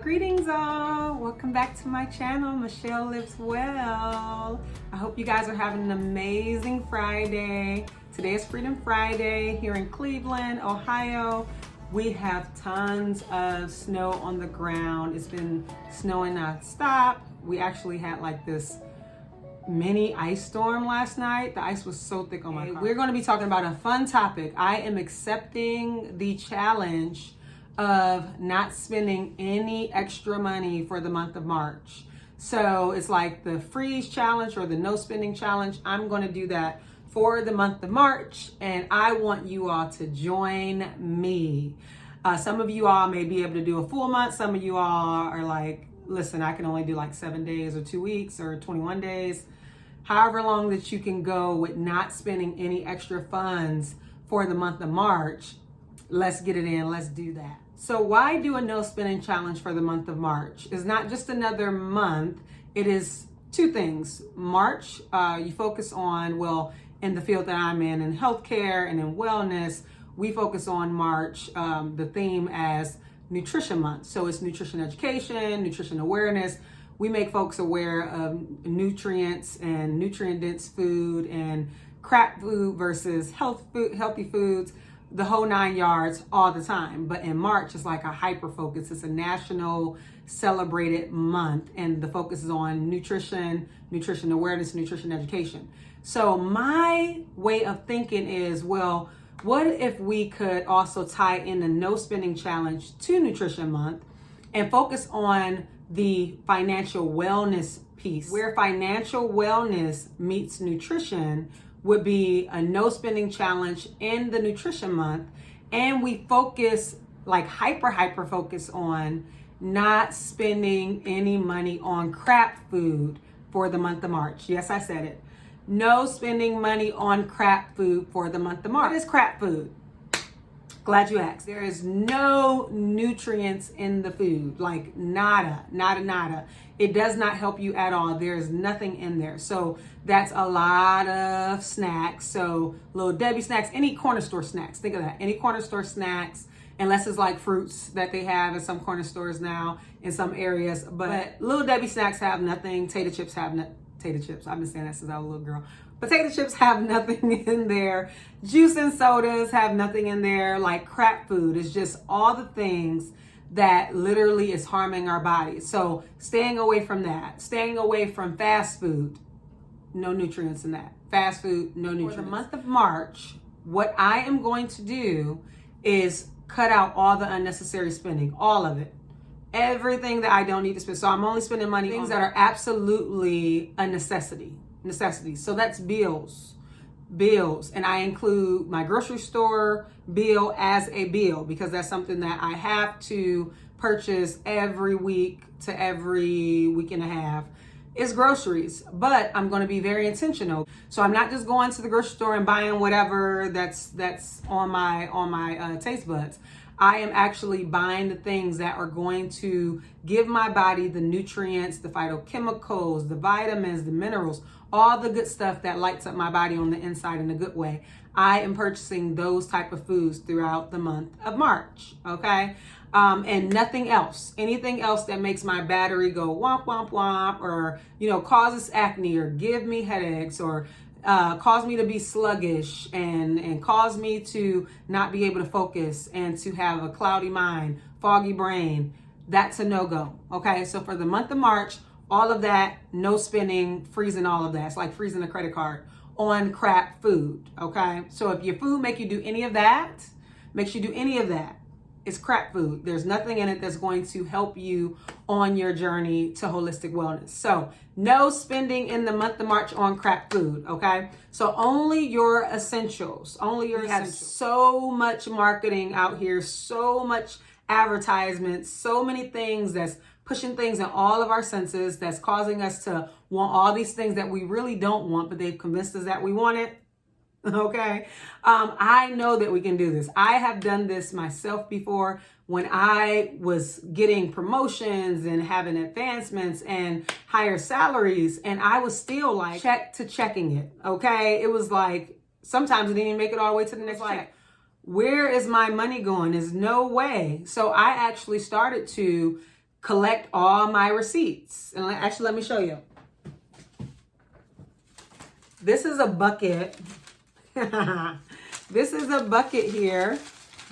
Greetings all. Welcome back to my channel, Michelle Lives Well. I hope you guys are having an amazing Friday. Today is Freedom Friday here in Cleveland, Ohio. We have tons of snow on the ground. It's been snowing nonstop. We actually had like this mini ice storm last night. The ice was so thick on my car. We're going to be talking about a fun topic. I am accepting the challenge of not spending any extra money for the month of March. So it's like the freeze challenge or the no spending challenge. I'm going to do that for the month of March, and I want you all to join me. Some of you all may be able to do a full month. Some of you all are like, listen, I can only do like 7 days or 2 weeks or 21 days. However long that you can go with not spending any extra funds for the month of March, let's get it in. Let's do that. So why do a no spending challenge for the month of March? It's not just another month. It is two things. March, you focus on, well, in the field that I'm in healthcare and in wellness, we focus on March, the theme as Nutrition Month. So it's nutrition education, nutrition awareness. We make folks aware of nutrients and nutrient-dense food and crap food versus healthy foods, the whole 9 yards all the time. But in March, it's like a hyper focus. It's a national celebrated month, and the focus is on nutrition, nutrition awareness, nutrition education. So my way of thinking is, well, what if we could also tie in the no spending challenge to Nutrition Month and focus on the financial wellness piece, where financial wellness meets nutrition would be a no spending challenge in the Nutrition Month. And we focus, like hyper focus on not spending any money on crap food for the month of March. Yes, I said it. No spending money on crap food for the month of March. What is crap food? Glad you asked. There is no nutrients in the food, like nada. It does not help you at all. There is nothing in there. So that's a lot of snacks. So Little Debbie snacks, any corner store snacks. Think of that. Any corner store snacks, unless it's like fruits that they have in some corner stores now in some areas. But Little Debbie snacks have nothing. Tater chips have nothing. Tater chips. I've been saying that since I was a little girl. Potato chips have nothing in there. Juice and sodas have nothing in there. Like crap food is just all the things that literally is harming our bodies. So staying away from that. Staying away from fast food. No nutrients in that. Fast food, no nutrients. For the month of March, what I am going to do is cut out all the unnecessary spending. All of it. Everything that I don't need to spend. So I'm only spending money on things that are absolutely a necessity. Necessities. So that's bills. And I include my grocery store bill as a bill because that's something that I have to purchase every week to every week and a half. It's groceries, but I'm going to be very intentional. So I'm not just going to the grocery store and buying whatever that's on my taste buds. I am actually buying the things that are going to give my body the nutrients, the phytochemicals, the vitamins, the minerals, all the good stuff that lights up my body on the inside in a good way. I am purchasing those type of foods throughout the month of March, okay? And nothing else. Anything else that makes my battery go womp, womp, womp, or, causes acne or give me headaches or cause me to be sluggish and cause me to not be able to focus and to have a cloudy mind, foggy brain, that's a no-go, okay? So for the month of March, all of that, no spending, freezing all of that. It's like freezing a credit card on crap food, okay? So if your food makes you do any of that, it's crap food. There's nothing in it that's going to help you on your journey to holistic wellness. So no spending in the month of March on crap food, okay? So only your essentials, We have so much marketing out here, so much advertisement, so many things that's pushing things in all of our senses that's causing us to want all these things that we really don't want, but they've convinced us that we want it. Okay. I know that we can do this. I have done this myself before when I was getting promotions and having advancements and higher salaries. And I was still like checking it. Okay. It was like, sometimes it didn't even make it all the way to the next check. Where is my money going? There's no way. So I actually started to collect all my receipts. And actually, let me show you. This is a bucket. This is a bucket here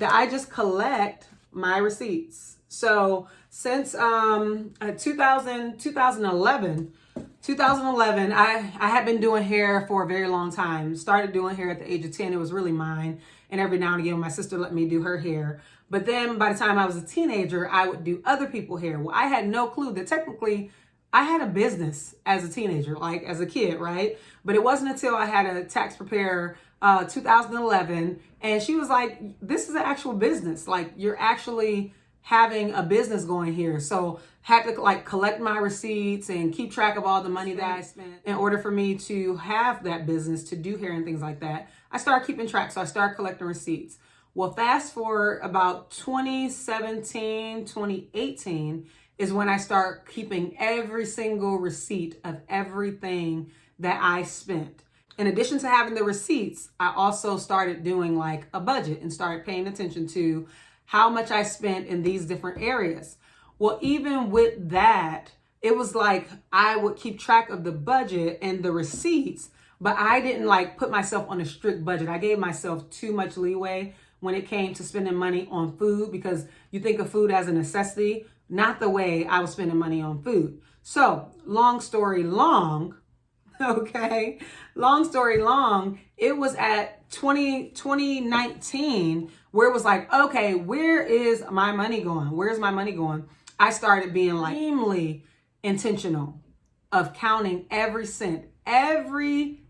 that I just collect my receipts. So since 2011, I had been doing hair for a very long time. Started doing hair at the age of 10. It was really mine. And every now and again, my sister let me do her hair. But then by the time I was a teenager, I would do other people's hair. Well, I had no clue that technically I had a business as a teenager, like as a kid, right? But it wasn't until I had a tax preparer, 2011, and she was like, this is an actual business. Like, you're actually having a business going here. So had to like collect my receipts and keep track of all the money that I spent in order for me to have that business, to do hair and things like that. I started keeping track. So I started collecting receipts. Well, fast forward about 2017, 2018 is when I start keeping every single receipt of everything that I spent. In addition to having the receipts, I also started doing like a budget and started paying attention to how much I spent in these different areas. Well, even with that, it was like I would keep track of the budget and the receipts, but I didn't like put myself on a strict budget. I gave myself too much leeway when it came to spending money on food, because you think of food as a necessity, not the way I was spending money on food. So long story long, okay, long story long, it was at 2019 where it was like, okay, where is my money going? Where's my money going? I started being like extremely intentional of counting every cent, every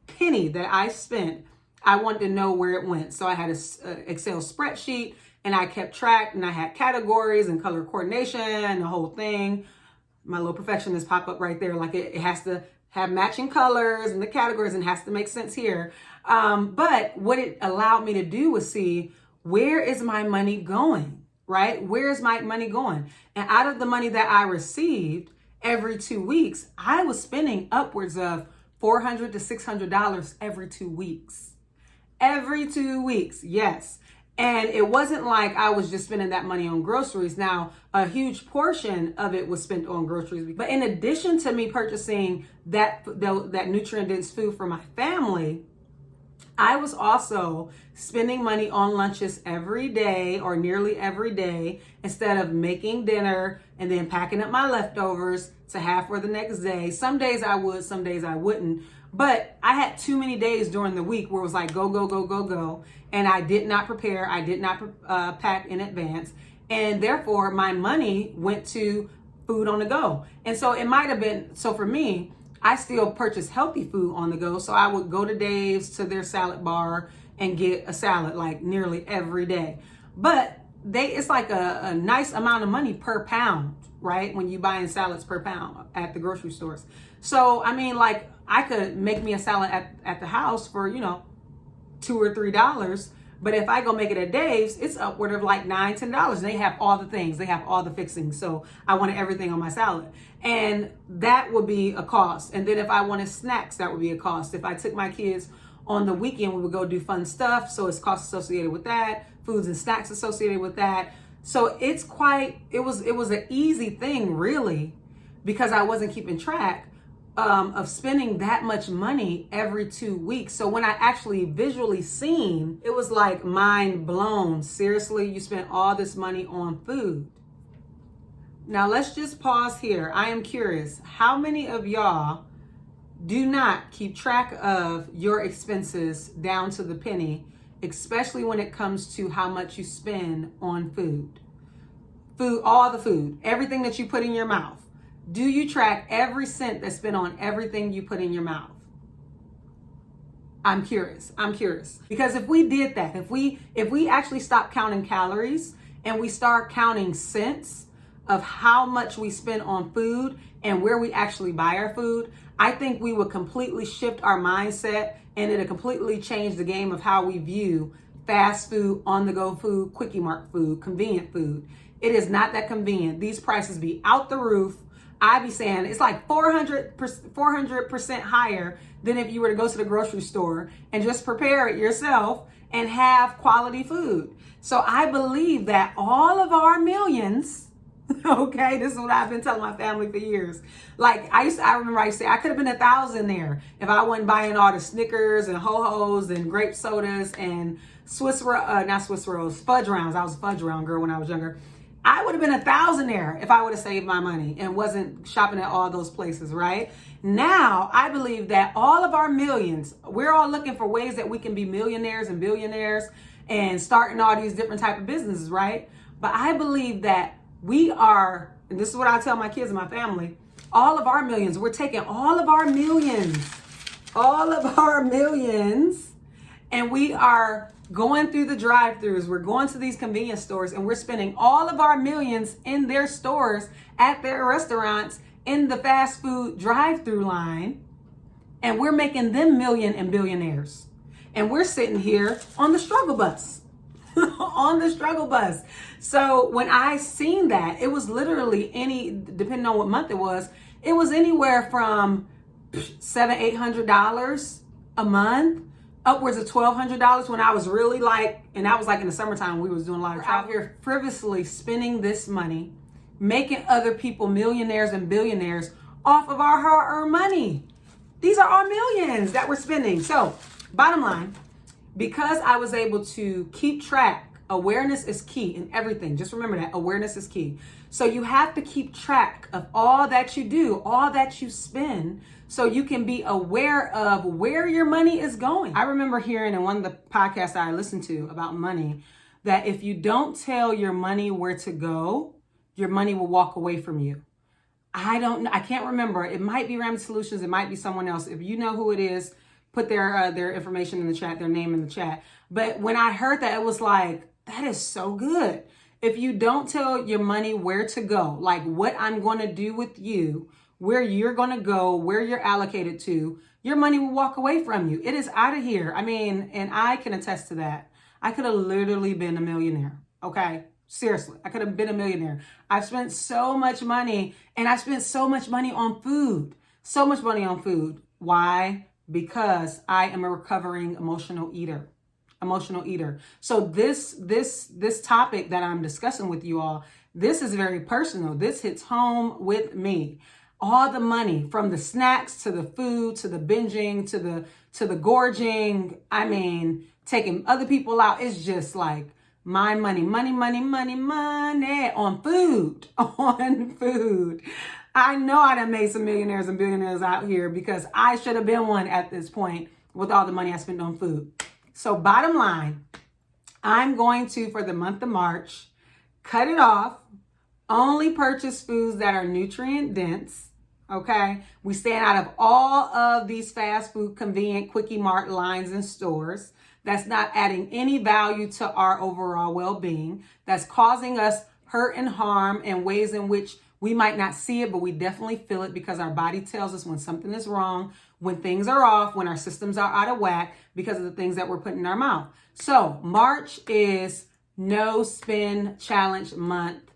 penny that I spent. I wanted to know where it went. So I had an Excel spreadsheet and I kept track, and I had categories and color coordination and the whole thing. My little perfectionist pop up right there. Like it has to have matching colors and the categories and has to make sense here. But what it allowed me to do was see, where is my money going, right? Where is my money going? And out of the money that I received every 2 weeks, I was spending upwards of $400 to $600 every 2 weeks. Every 2 weeks, yes. And it wasn't like I was just spending that money on groceries. Now, a huge portion of it was spent on groceries. But in addition to me purchasing that nutrient-dense food for my family, I was also spending money on lunches every day or nearly every day, instead of making dinner and then packing up my leftovers to have for the next day. Some days I would, some days I wouldn't. But I had too many days during the week where it was like go, go, go, go, go. And I did not prepare. I did not pack in advance. And therefore, my money went to food on the go. And so it might have been, so for me, I still purchase healthy food on the go. So I would go to Dave's, to their salad bar, and get a salad like nearly every day. But it's like a nice amount of money per pound, right? When you buying salads per pound at the grocery stores. So, I mean, like, I could make me a salad at the house for, $2 or $3. But if I go make it at Dave's, it's upward of like $9, $10. And they have all the things. They have all the fixings. So I wanted everything on my salad. And that would be a cost. And then if I wanted snacks, that would be a cost. If I took my kids on the weekend, we would go do fun stuff. So it's costs associated with that, foods and snacks associated with that. So it was an easy thing, really, because I wasn't keeping track of spending that much money every 2 weeks. So when I actually visually seen, it was like mind blown. Seriously, you spent all this money on food. Now let's just pause here. I am curious, how many of y'all do not keep track of your expenses down to the penny, especially when it comes to how much you spend on food? Food, all the food, everything that you put in your mouth. Do you track every cent that's spent on everything you put in your mouth? I'm curious. Because if we did that, if we actually stop counting calories and we start counting cents of how much we spend on food and where we actually buy our food, I think we would completely shift our mindset, and it'll completely change the game of how we view fast food, on-the-go food, quickie mart food, convenient food. It is not that convenient. These prices be out the roof. I be saying it's like 400% higher than if you were to go to the grocery store and just prepare it yourself and have quality food. So I believe that all of our millions Okay, this is what I've been telling my family for years. Like I remember I used to say I could have been 1,000 there if I wasn't buying all the Snickers and Ho-Hos and grape sodas and not Swiss rolls, fudge rounds. I was a fudge round girl when I was younger. I would have been 1,000 there if I would have saved my money and wasn't shopping at all those places, right? Now, I believe that all of our millions, we're all looking for ways that we can be millionaires and billionaires and starting all these different type of businesses, right? But I believe that we are, and this is what I tell my kids and my family, all of our millions, we're taking all of our millions, and we are going through the drive-thrus. We're going to these convenience stores and we're spending all of our millions in their stores, at their restaurants, in the fast food drive-through line. And we're making them million and billionaires. And we're sitting here on the struggle bus. On the struggle bus. So when I seen that, it was literally depending on what month it was anywhere from $700-800 a month, upwards of $1,200 when I was really and that was in the summertime. We was doing a lot of travel. Out here frivolously spending this money, making other people millionaires and billionaires off of our hard-earned money. These are our millions that we're spending. So bottom line, because I was able to keep track, awareness is key in everything. Just remember that awareness is key. So you have to keep track of all that you do, all that you spend, so you can be aware of where your money is going. I remember hearing in one of the podcasts I listened to about money that if you don't tell your money where to go, your money will walk away from you. I can't remember. It might be Ramsey Solutions. It might be someone else. If you know who it is, put their information in the chat, their name in the chat. But when I heard that, it was like, that is so good. If you don't tell your money where to go, like what I'm going to do with you, where you're going to go, where you're allocated to, your money will walk away from you. It is out of here. I mean, and I can attest to that. I could have literally been a millionaire. Okay. Seriously, I could have been a millionaire. I've spent so much money, and I spent so much money on food. So much money on food. Why? Because I am a recovering emotional eater. So this topic that I'm discussing with you all, this is very personal. This hits home with me. All the money, from the snacks to the food to the binging to the gorging. I mean, taking other people out. It's just like my money on food, on food. I know I done made some millionaires and billionaires out here because I should have been one at this point with all the money I spent on food. So bottom line, I'm going to, for the month of March, cut it off, only purchase foods that are nutrient dense. Okay. We stand out of all of these fast food, convenient, quickie mart lines and stores. That's not adding any value to our overall well-being. That's causing us hurt and harm in ways in which we might not see it, but we definitely feel it because our body tells us when something is wrong, when things are off, when our systems are out of whack because of the things that we're putting in our mouth. So March is no spend challenge month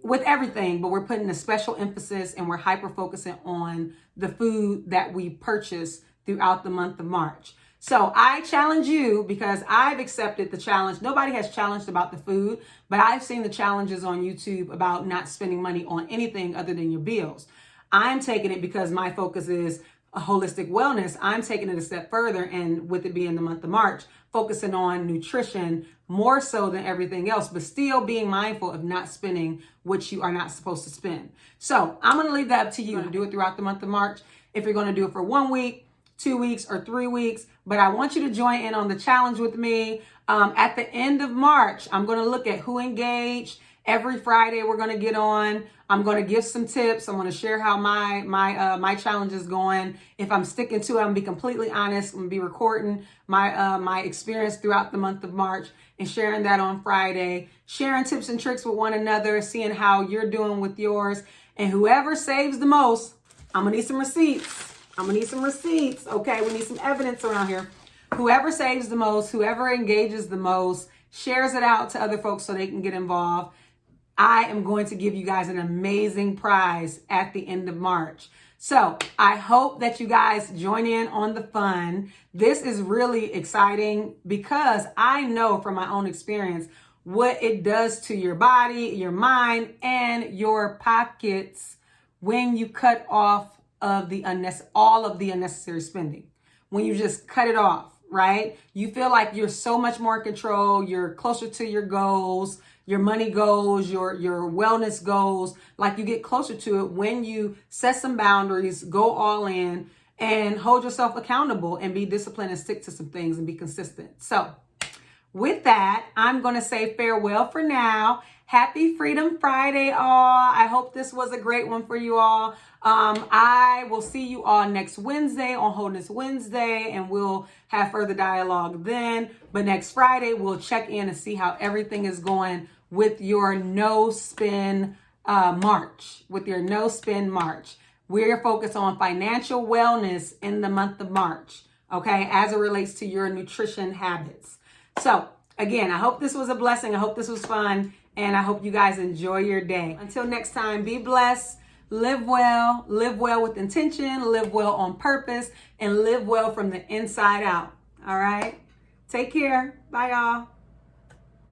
with everything, but we're putting a special emphasis and we're hyper focusing on the food that we purchase throughout the month of March. So I challenge you, because I've accepted the challenge. Nobody has challenged about the food, but I've seen the challenges on YouTube about not spending money on anything other than your bills. I'm taking it because my focus is a holistic wellness. I'm taking it a step further, and with it being the month of March, focusing on nutrition more so than everything else, but still being mindful of not spending what you are not supposed to spend. So I'm going to leave that up to you to do it throughout the month of March. If you're going to do it for 1 week, 2 weeks, or 3 weeks, but I want you to join in on the challenge with me. At the end of March, I'm going to look at who engaged. Every Friday, we're going to get on. I'm going to give some tips. I'm going to share how my challenge is going. If I'm sticking to it, I'm going to be completely honest. I'm going to be recording my experience throughout the month of March and sharing that on Friday, sharing tips and tricks with one another, seeing how you're doing with yours. And whoever saves the most, I'm going to need some receipts. Okay, we need some evidence around here. Whoever saves the most, whoever engages the most, shares it out to other folks so they can get involved. I am going to give you guys an amazing prize at the end of March. So I hope that you guys join in on the fun. This is really exciting because I know from my own experience, what it does to your body, your mind, and your pockets when you cut off of all of the unnecessary spending. When you just cut it off, right? You feel like you're so much more in control. You're closer to your goals, your money goals, your wellness goals. Like you get closer to it when you set some boundaries, go all in, and hold yourself accountable and be disciplined and stick to some things and be consistent. So with that, I'm going to say farewell for now. Happy Freedom Friday, all. I hope this was a great one for you all. I will see you all next Wednesday on Wholeness Wednesday, and we'll have further dialogue then. But next Friday, we'll check in and see how everything is going with your no spend March. We're focused on financial wellness in the month of March, okay, as it relates to your nutrition habits. So again, I hope this was a blessing. I hope this was fun. And I hope you guys enjoy your day. Until next time, be blessed, live well with intention, live well on purpose, and live well from the inside out. All right? Take care. Bye, y'all.